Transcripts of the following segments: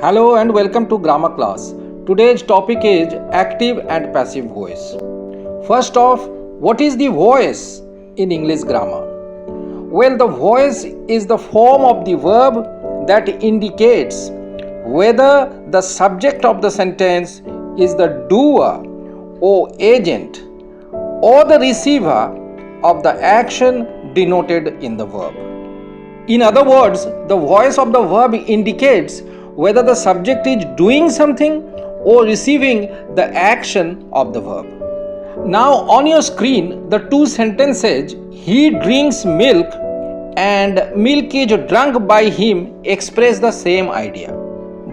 Hello and welcome to grammar class. Today's topic is active and passive voice. First off, what is the voice in English grammar? Well, the voice is the form of the verb that indicates whether the subject of the sentence is the doer or agent or the receiver of the action denoted in the verb. In other words, the voice of the verb indicates whether the subject is doing something or receiving the action of the verb. Now on your screen, the two sentences, he drinks milk and milk is drunk by him, express the same idea.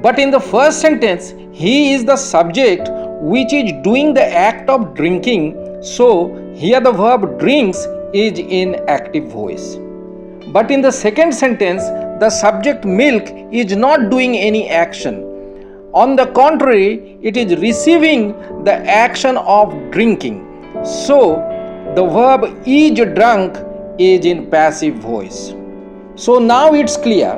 But in the first sentence, he is the subject which is doing the act of drinking, so here the verb drinks is in active voice. But in the second sentence, the subject milk is not doing any action. On the contrary, it is receiving the action of drinking. So, the verb is drunk is in passive voice. So now it's clear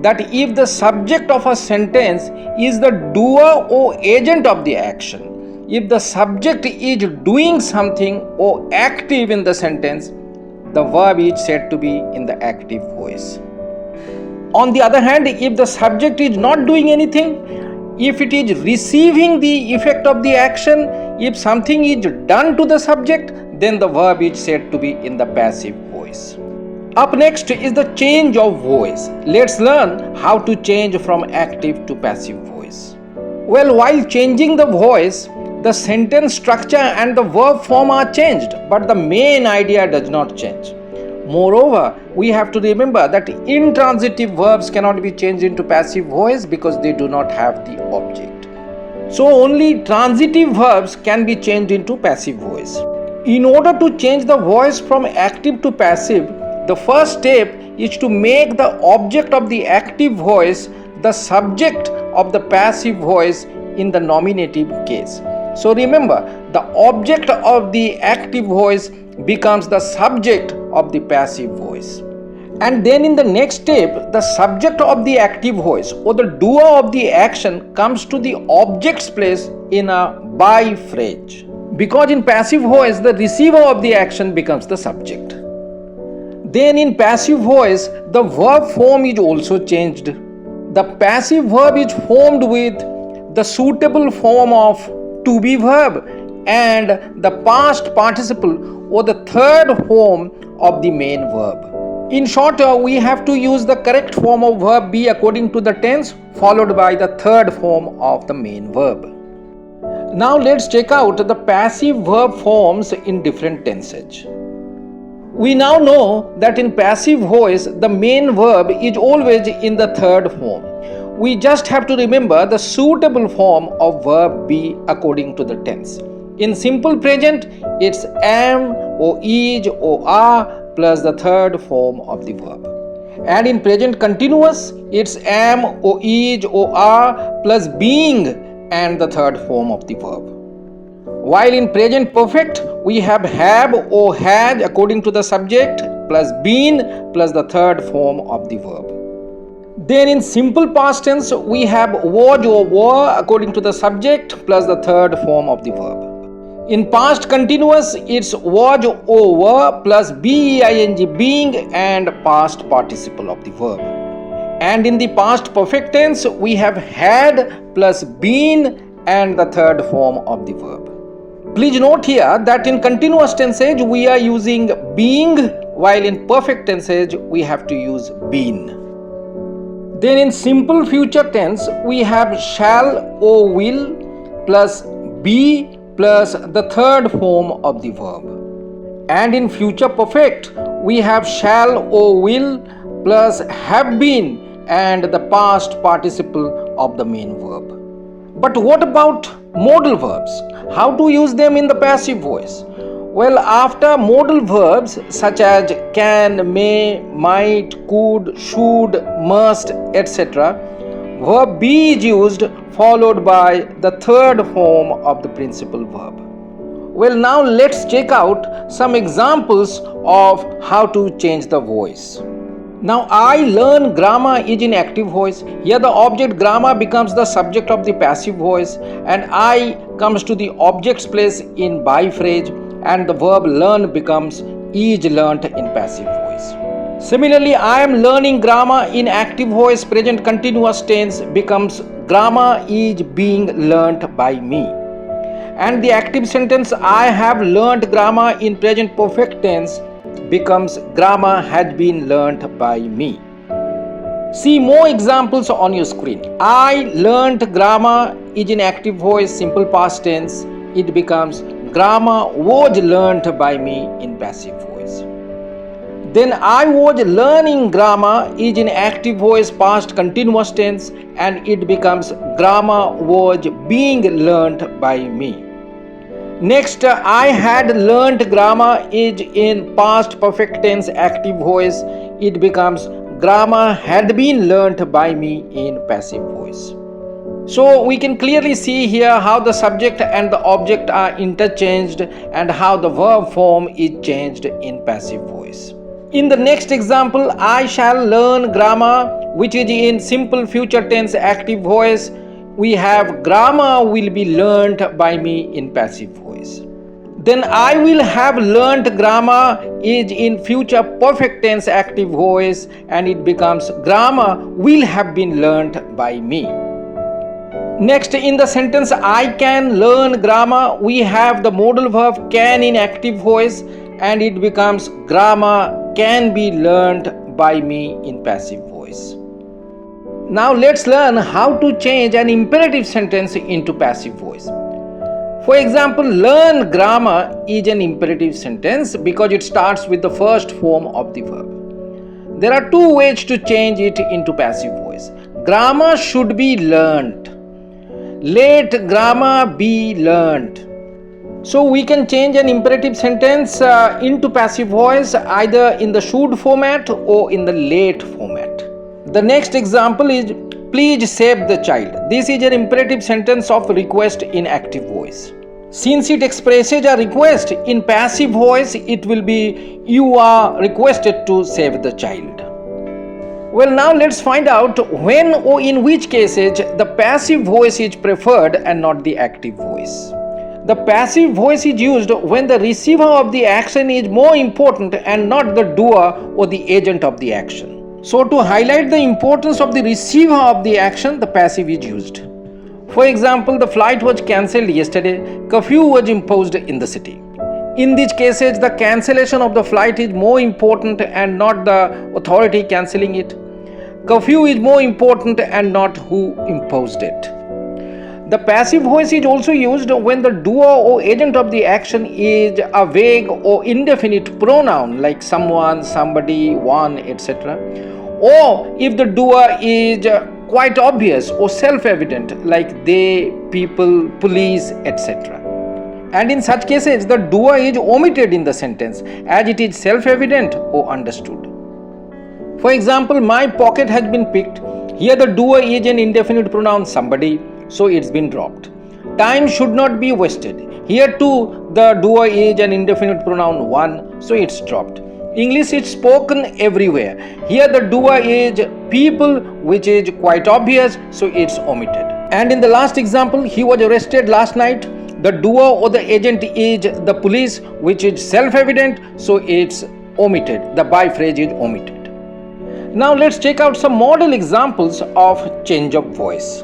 that if the subject of a sentence is the doer or agent of the action, if the subject is doing something or active in the sentence, the verb is said to be in the active voice. On the other hand, if the subject is not doing anything, if it is receiving the effect of the action, if something is done to the subject, then the verb is said to be in the passive voice. Up next is the change of voice. Let's learn how to change from active to passive voice. Well, while changing the voice, the sentence structure and the verb form are changed, but the main idea does not change. Moreover, we have to remember that intransitive verbs cannot be changed into passive voice because they do not have the object. So only transitive verbs can be changed into passive voice. In order to change the voice from active to passive, the first step is to make the object of the active voice the subject of the passive voice in the nominative case. So remember, the object of the active voice becomes the subject of the passive voice. And then in the next step, the subject of the active voice or the doer of the action comes to the object's place in a by phrase. Because in passive voice, the receiver of the action becomes the subject. Then in passive voice, the verb form is also changed. The passive verb is formed with the suitable form of to be verb and the past participle or the third form of the main verb. In short, we have to use the correct form of verb be according to the tense followed by the third form of the main verb. Now let's check out the passive verb forms in different tenses. We now know that in passive voice the main verb is always in the third form. We just have to remember the suitable form of verb be according to the tense. In simple present, it's am or is or are plus the third form of the verb. And in present continuous, it's am or is or are plus being and the third form of the verb. While in present perfect, we have or had according to the subject plus been plus the third form of the verb. Then in simple past tense, we have was or were according to the subject plus the third form of the verb. In past continuous, it's was or were plus being and past participle of the verb. And in the past perfect tense, we have had plus been and the third form of the verb. Please note here that in continuous tenses, we are using being, while in perfect tenses, we have to use been. Then in simple future tense, we have shall or will plus be plus the third form of the verb. And in future perfect, we have shall or will plus have been and the past participle of the main verb. But what about modal verbs? How to use them in the passive voice? Well, after modal verbs such as can, may, might, could, should, must, etc., verb be is used followed by the third form of the principal verb. Well, now let's check out some examples of how to change the voice. Now I learn grammar is in active voice. Here the object grammar becomes the subject of the passive voice and I comes to the object's place in by phrase and the verb learn becomes is learnt in passive voice. Similarly, I am learning grammar in active voice, present continuous tense becomes grammar is being learnt by me. And the active sentence I have learnt grammar in present perfect tense becomes grammar has been learnt by me. See more examples on your screen. I learnt grammar is in active voice, simple past tense. It becomes grammar was learnt by me in passive voice. Then I was learning grammar is in active voice, past continuous tense, and it becomes grammar was being learnt by me. Next, I had learnt grammar is in past perfect tense active voice. It becomes grammar had been learnt by me in passive voice. So we can clearly see here how the subject and the object are interchanged and how the verb form is changed in passive voice. In the next example, I shall learn grammar, which is in simple future tense active voice. We have grammar will be learnt by me in passive voice. Then I will have learnt grammar is in future perfect tense active voice and it becomes grammar will have been learnt by me. Next, in the sentence I can learn grammar, we have the modal verb can in active voice and it becomes grammar can be learnt by me in passive voice. Now let's learn how to change an imperative sentence into passive voice. For example, learn grammar is an imperative sentence because it starts with the first form of the verb. There are two ways to change it into passive voice. Grammar should be learnt. Let grammar be learnt. So we can change an imperative sentence into passive voice either in the should format or in the let format. The next example is please save the child. This is an imperative sentence of request in active voice. Since it expresses a request in passive voice, it will be you are requested to save the child. Well, now let's find out when or in which cases the passive voice is preferred and not the active voice. The passive voice is used when the receiver of the action is more important and not the doer or the agent of the action. So to highlight the importance of the receiver of the action, the passive is used. For example, the flight was cancelled yesterday, curfew was imposed in the city. In these cases, the cancellation of the flight is more important and not the authority cancelling it. Curfew is more important and not who imposed it. The passive voice is also used when the doer or agent of the action is a vague or indefinite pronoun like someone, somebody, one, etc. Or if the doer is quite obvious or self-evident like they, people, police, etc. And in such cases, the doer is omitted in the sentence as it is self-evident or understood. For example, my pocket has been picked. Here the doer is an indefinite pronoun somebody, so it's been dropped. Time should not be wasted. Here too the doer is an indefinite pronoun one, so it's dropped. English is spoken everywhere. Here the doer is people, which is quite obvious, so it's omitted. And in the last example, he was arrested last night. The doer or the agent is the police, which is self-evident, so it's omitted. The by phrase is omitted. Now let's check out some model examples of change of voice.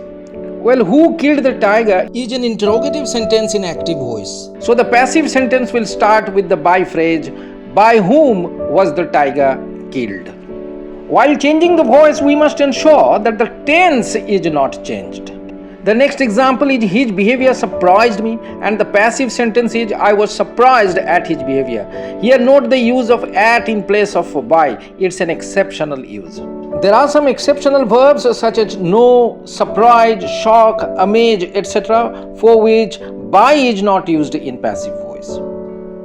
Well, who killed the tiger is an interrogative sentence in active voice. So the passive sentence will start with the by phrase, by whom was the tiger killed? While changing the voice, we must ensure that the tense is not changed. The next example is his behavior surprised me, and the passive sentence is I was surprised at his behavior. Here note the use of at in place of by. It's an exceptional use. There are some exceptional verbs such as know, surprise, shock, amaze, etc. for which by is not used in passive voice.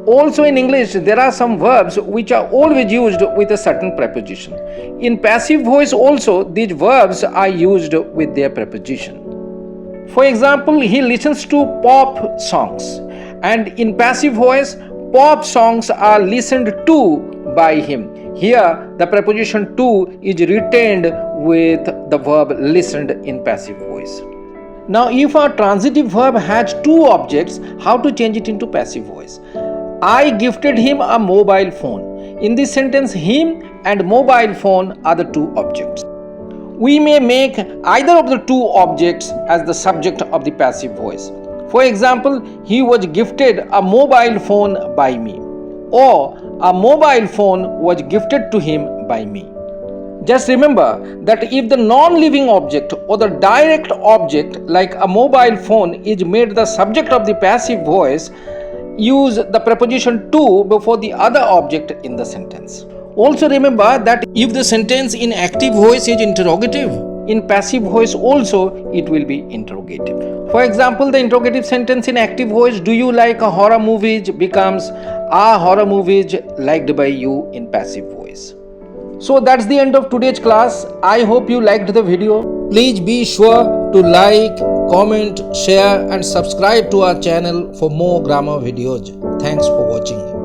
Also in English, there are some verbs which are always used with a certain preposition. In passive voice also, these verbs are used with their preposition. For example, he listens to pop songs, and in passive voice, pop songs are listened to by him. Here, the preposition to is retained with the verb listened in passive voice. Now, if a transitive verb has two objects, how to change it into passive voice? I gifted him a mobile phone. In this sentence, him and mobile phone are the two objects. We may make either of the two objects as the subject of the passive voice. For example, he was gifted a mobile phone by me, or a mobile phone was gifted to him by me. Just remember that if the non-living object or the direct object like a mobile phone is made the subject of the passive voice, use the preposition to before the other object in the sentence. Also remember that if the sentence in active voice is interrogative, in passive voice also it will be interrogative. For example, the interrogative sentence in active voice, do you like a horror movies, becomes are horror movies liked by you in passive voice. So that's the end of today's class. I hope you liked the video. Please be sure to like, comment, share and subscribe to our channel for more grammar videos. Thanks for watching.